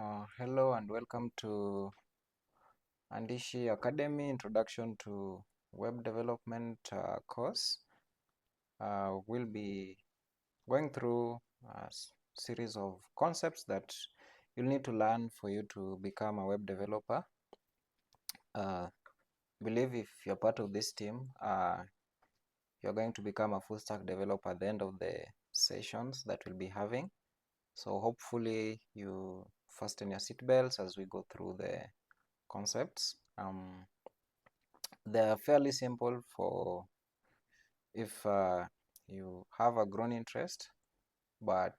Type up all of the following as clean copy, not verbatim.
Hello and welcome to Andishi Academy Introduction to Web Development course. We'll be going through a series of concepts that you'll need to learn for you to become a web developer. I believe if you're part of this team, you're going to become a full stack developer at the end of the sessions that we'll be having. So hopefully you fasten your seatbelts as we go through the concepts. They're fairly simple for if you have a grown interest, but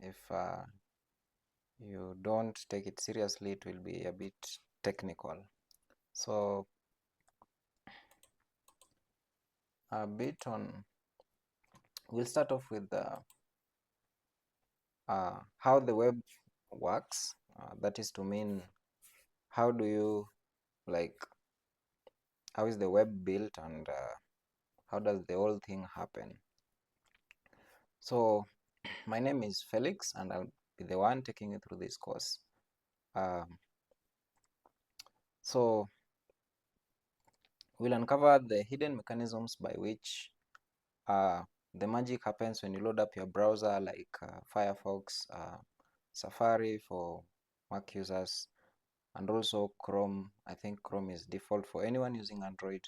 if you don't take it seriously, it will be a bit technical. So we'll start off with how the web works. That is to mean, how do you, how is the web built, and how does the whole thing happen? So my name is Felix and I'll be the one taking you through this course. So we'll uncover the hidden mechanisms by which the magic happens when you load up your browser, like Firefox, Safari for Mac users, and also Chrome. I think Chrome is default for anyone using Android,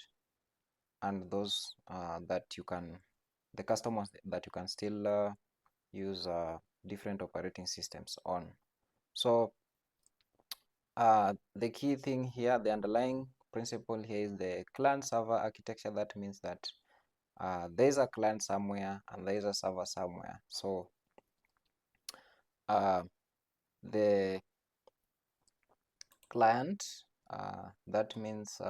and those the customers that you can still use different operating systems on. So the key thing here, the underlying principle here, is the client server architecture. That means that there's a client somewhere and there's a server somewhere. So the client, that means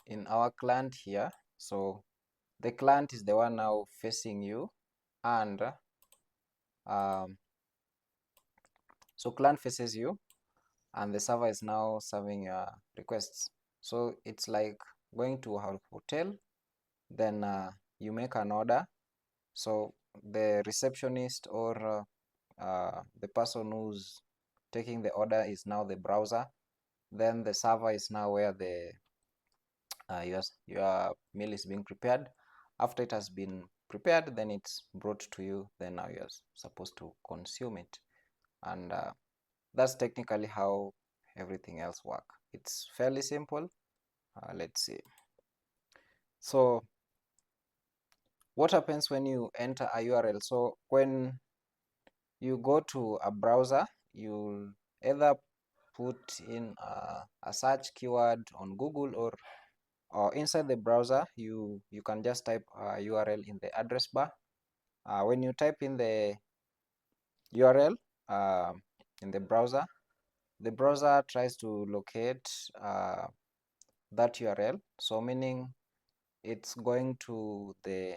in our client here, so the client is the one now facing you, and so client faces you and the server is now serving your requests. So it's like going to a hotel, then you make an order. So the receptionist or the person who's taking the order is now the browser. Then the server is now where the your meal is being prepared. After it has been prepared, then it's brought to you. Then now you're supposed to consume it, and that's technically how everything else works. It's fairly simple. Let's see. So what happens when you enter a URL? So when you go to a browser, you'll either put in a search keyword on Google, or inside the browser you can just type a URL in the address bar. When you type in the URL in the browser tries to locate that URL. So meaning it's going to the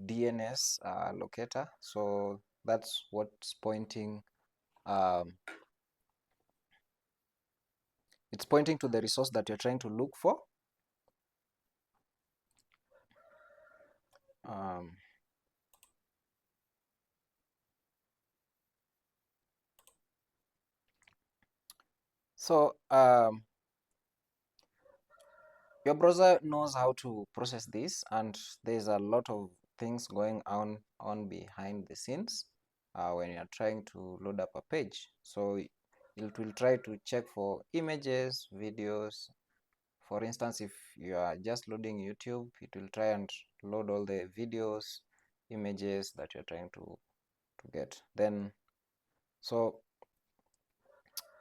DNS locator. So that's what's pointing. It's pointing to the resource that you're trying to look for. So your browser knows how to process this, and there's a lot of things going on behind the scenes when you're trying to load up a page. So it will try to check for images, videos. For instance, if you are just loading YouTube, it will try and load all the videos, images that you're trying to get. Then, so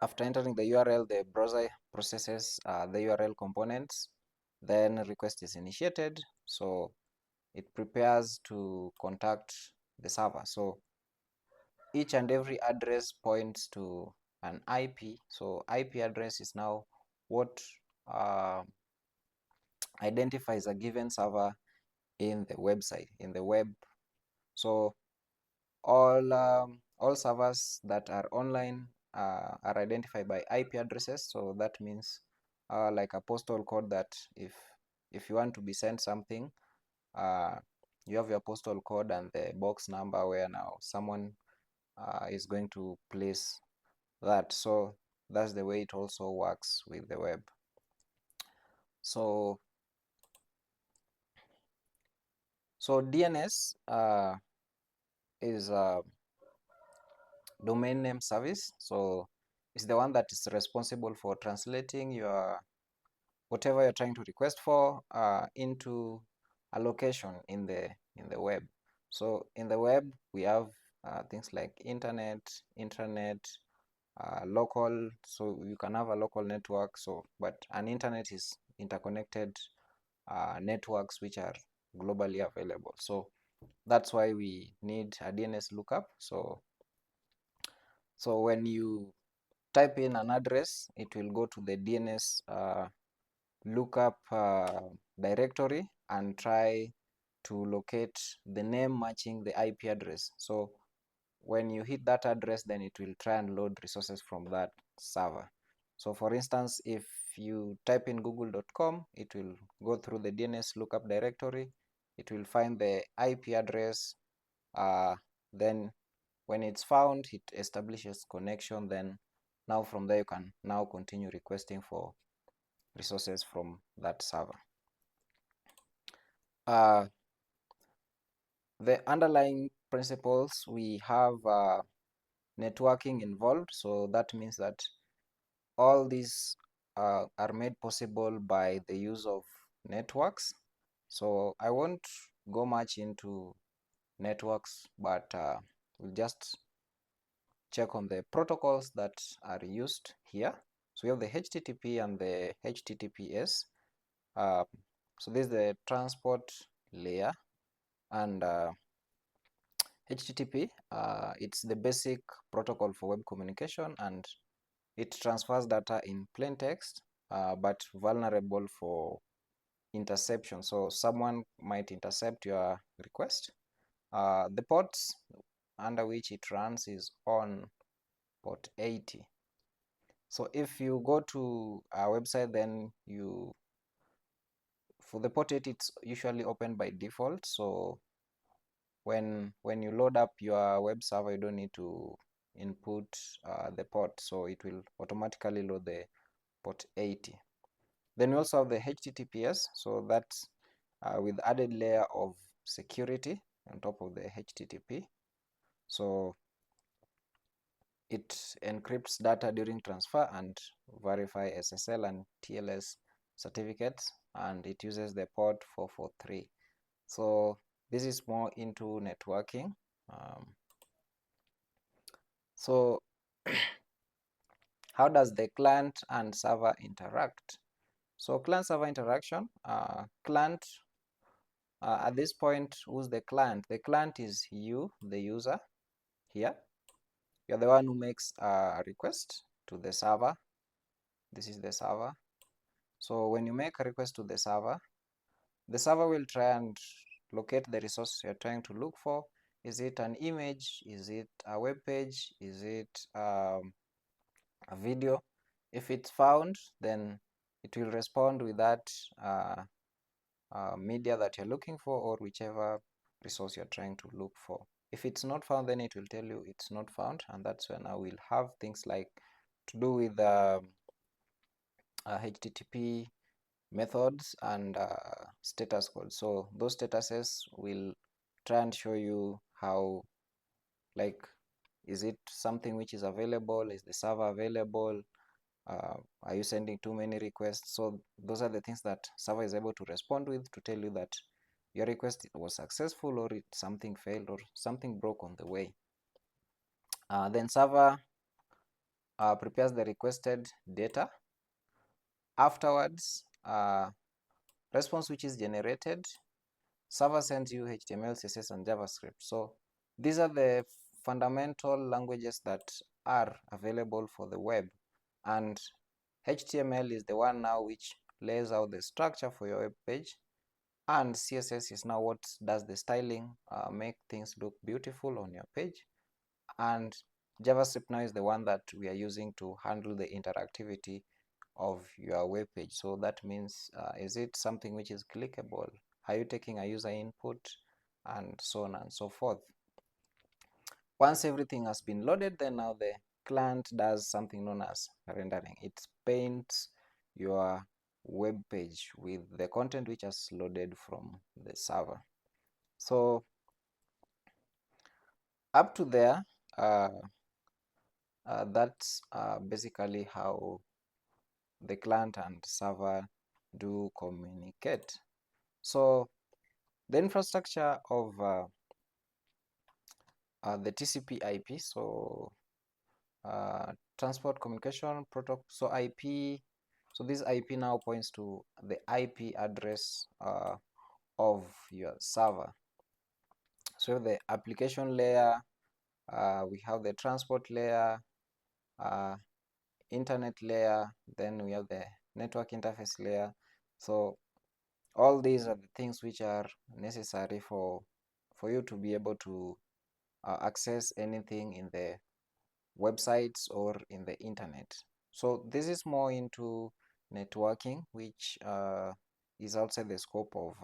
after entering the URL, the browser processes the URL components, then request is initiated. So it prepares to contact the server. So each and every address points to an IP. So IP address is now what identifies a given server in the website, in the web. So all servers that are online are identified by IP addresses. So that means like a postal code, that if you want to be sent something, you have your postal code and the box number where now someone is going to place that. So that's the way it also works with the web. So DNS is a domain name service. So it's the one that is responsible for translating your whatever you're trying to request for into a location in the web. So in the web we have things like internet, intranet, local. So you can have a local network. So but an internet is interconnected networks which are globally available. So that's why we need a DNS lookup. So when you type in an address, it will go to the DNS lookup directory and try to locate the name matching the IP address. So when you hit that address, then it will try and load resources from that server. So for instance, if you type in google.com, it will go through the DNS lookup directory. It will find the IP address. Then when it's found, it establishes connection. Then now from there, you can now continue requesting for resources from that server. The underlying principles, we have networking involved. So that means that all these are made possible by the use of networks. So I won't go much into networks, but we'll just check on the protocols that are used here. So we have the HTTP and the HTTPS. So this is the transport layer, and HTTP, it's the basic protocol for web communication, and it transfers data in plain text, but vulnerable for interception. So someone might intercept your request. The ports under which it runs is on port 80. So if you go to our website, then for the port 80, it's usually open by default. So when you load up your web server, you don't need to input the port, so it will automatically load the port 80. Then we also have the HTTPS, so that's with added layer of security on top of the HTTP. So it encrypts data during transfer and verify SSL and TLS certificates, and it uses the port 443. So this is more into networking. So how does the client and server interact? So client server interaction, client at this point, who's the client? The client is you, the user here. You're the one who makes a request to the server. This is the server. So when you make a request to the server will try and locate the resource you're trying to look for. Is it an image? Is it a web page? Is it a video? If it's found, then it will respond with that media that you're looking for, or whichever resource you're trying to look for. If it's not found, then it will tell you it's not found, and that's when I will have things like to do with HTTP methods and status codes. So those statuses will try and show you how, like, is it something which is available? Is the server available? Are you sending too many requests? So those are the things that server is able to respond with to tell you that your request was successful, or something failed, or something broke on the way. Then server prepares the requested data. Afterwards, response which is generated, server sends you HTML, CSS, and JavaScript. So these are the fundamental languages that are available for the web, and HTML is the one now which lays out the structure for your web page, and CSS is now what does the styling, make things look beautiful on your page, and JavaScript now is the one that we are using to handle the interactivity of your web page. So that means, is it something which is clickable? Are you taking a user input? And so on and so forth. once everything has been loaded, then now the client does something known as rendering. It paints your web page with the content which has loaded from the server. So up to there, that's basically how the client and server do communicate. So the infrastructure of the TCP IP, so transport communication protocol, so IP, so this IP now points to the IP address of your server. So the application layer, we have the transport layer, internet layer, then we have the network interface layer. So all these are the things which are necessary for you to be able to access anything in the websites or in the internet. So this is more into networking, which is outside the scope of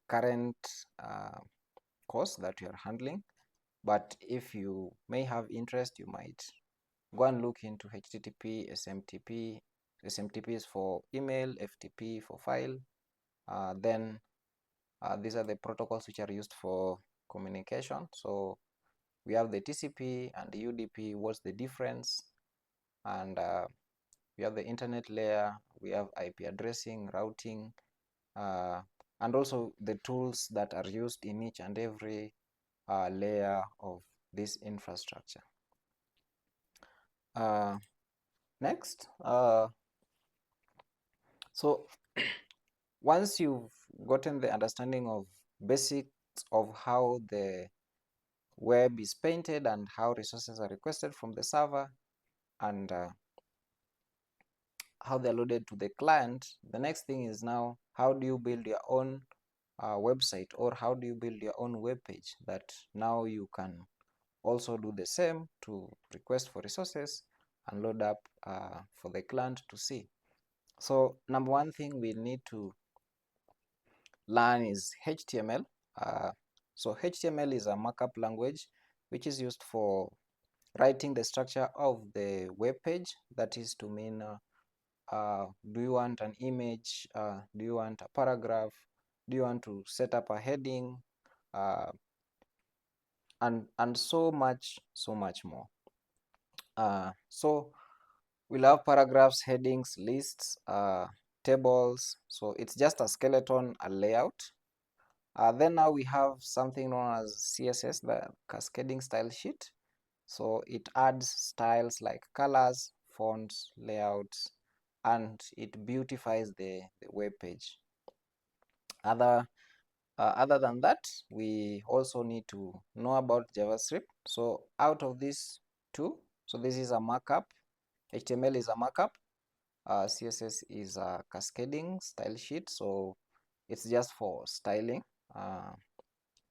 current course that you are handling. But if you may have interest, you might go and look into HTTP, SMTP. SMTP is for email, FTP for file. Then these are the protocols which are used for communication. So we have the TCP and the UDP. What's the difference? And we have the internet layer. We have IP addressing, routing, and also the tools that are used in each and every layer of this infrastructure. Next, so once you've gotten the understanding of basics of how the web is painted and how resources are requested from the server and how they're loaded to the client, the next thing is now how do you build your own website, or how do you build your own web page that now you can also do the same to request for resources and load up for the client to see. So number one thing we need to learn is HTML. So HTML is a markup language which is used for writing the structure of the web page. That is to mean do you want an image, do you want a paragraph, do you want to set up a heading, and so much more. So we'll have paragraphs, headings, lists, tables. So it's just a skeleton, a layout. Then now we have something known as CSS, the cascading style sheet. So it adds styles like colors, fonts, layouts, and it beautifies the web page. Other than that, we also need to know about JavaScript. So out of these two, so this is a markup. HTML is a markup. CSS is a cascading style sheet, so it's just for styling.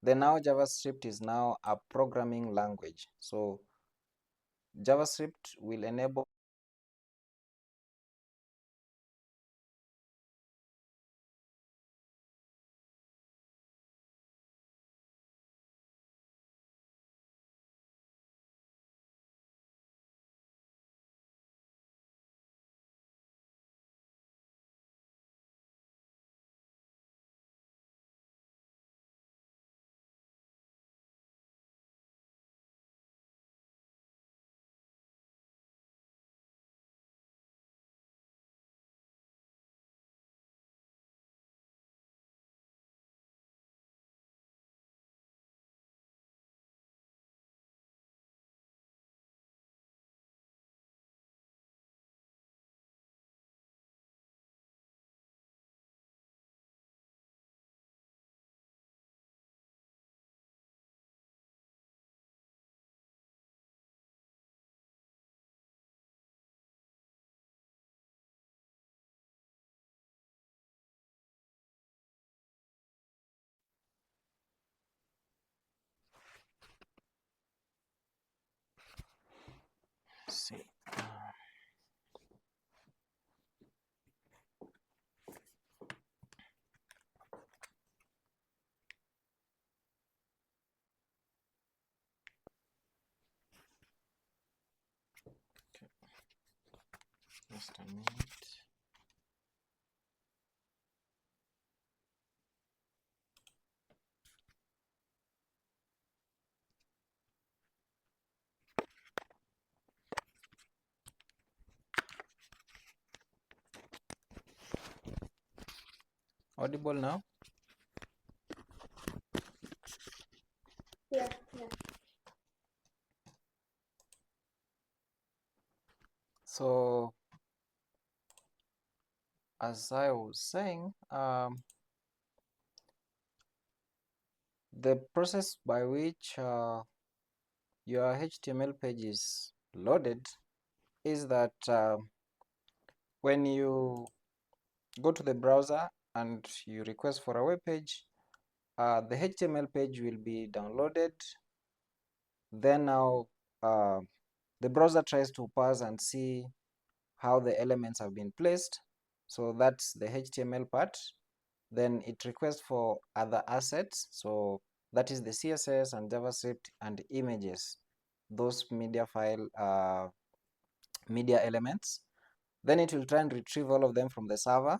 Then now JavaScript is now a programming language. So JavaScript will enable Just a minute. Audible now? Yeah. So, as I was saying, the process by which your HTML page is loaded is that when you go to the browser and you request for a web page, the HTML page will be downloaded. Then now the browser tries to parse and see how the elements have been placed. So that's the HTML part. Then it requests for other assets. So that is the CSS and JavaScript and images, those media file media elements. Then it will try and retrieve all of them from the server.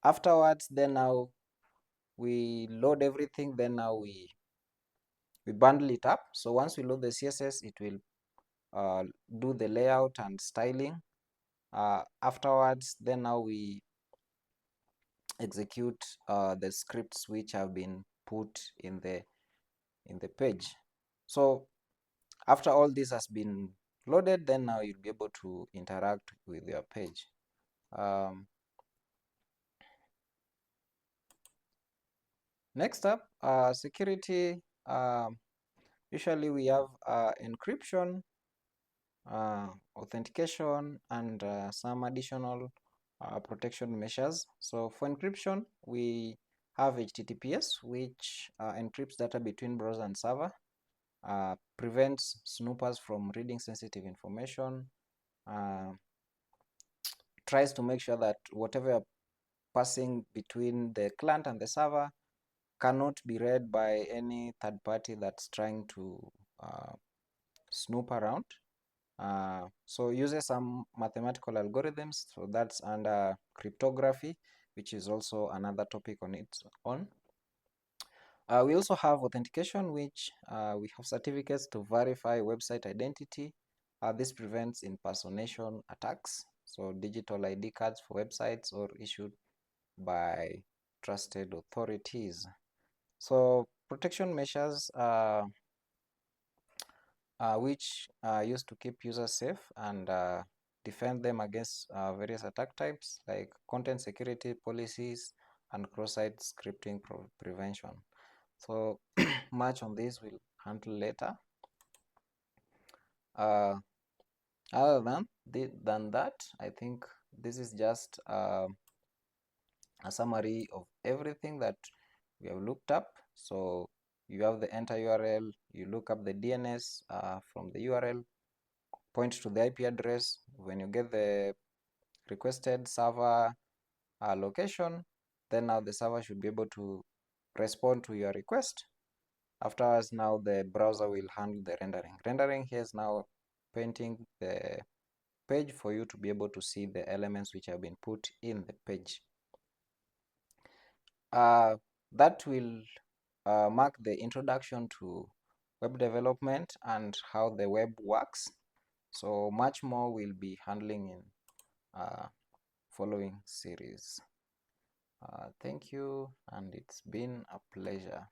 Afterwards, then now we load everything. Then now we bundle it up. So once we load the CSS, it will do the layout and styling. Afterwards, then now we execute the scripts which have been put in the page. So after all this has been loaded, then now you'll be able to interact with your page. Next up, security. Usually we have encryption, authentication, and some additional protection measures. So for encryption, we have HTTPS, which encrypts data between browser and server, prevents snoopers from reading sensitive information, tries to make sure that whatever you're passing between the client and the server cannot be read by any third party that's trying to snoop around. So uses some mathematical algorithms, so that's under cryptography, which is also another topic on its own. We also have authentication, which we have certificates to verify website identity. This prevents impersonation attacks, so digital ID cards for websites or issued by trusted authorities. So protection measures which used to keep users safe and defend them against various attack types like content security policies and cross-site scripting prevention. So much on this we'll handle later. Other than that, I think this is just a summary of everything that we have looked up. So you have the enter URL, you look up the DNS from the URL, point to the IP address. When you get the requested server location, then now the server should be able to respond to your request. Afterwards, now the browser will handle the rendering. Rendering here is now painting the page for you to be able to see the elements which have been put in the page. That will mark the introduction to web development and how the web works. So much more we'll be handling in following series. Thank you, and it's been a pleasure.